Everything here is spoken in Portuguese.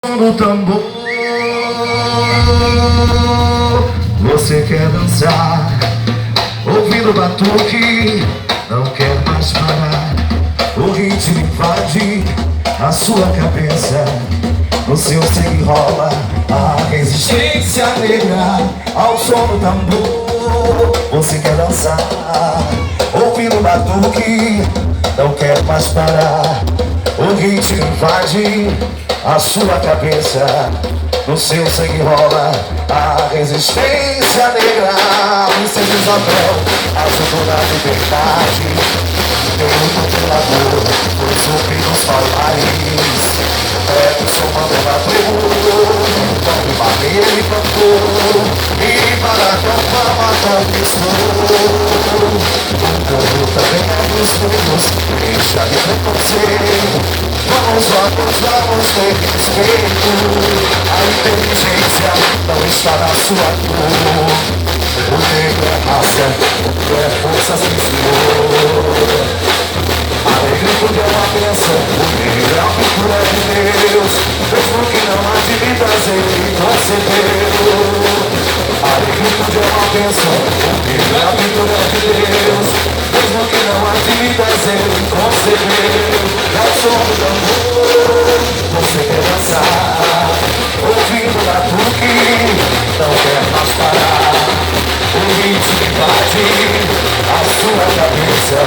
som do tambor. Você quer dançar, ouvindo batuque, não quer mais parar. O ritmo invade a sua cabeça, no seu sangue rola a resistência negra ao som do tambor. Você quer dançar, ouvindo batuque, não quer mais parar. O ritmo invade a sua cabeça, no seu sangue rola a resistência negra. Princesa Isabel, azul da liberdade, tem um controlador, os ouvidos falares, é o som mandador, toque barreira e cantor, e para a fama conquistou. O povo também é dos meus, deixa de preconceito. Vamos ter respeito. A inteligência não está na sua cor. O negro é raça, o negro é força sem senhor. A negritude é uma bênção, o negro é a pintura de Deus. Mesmo que não admitas, ele concedeu. A negritude é uma bênção, o negro é a pintura de Deus. Mesmo que não admitas, ele concedeu. É o som do tambor, você quer dançar, ouvindo batuque, não quer mais parar. O ritmo invade a sua cabeça,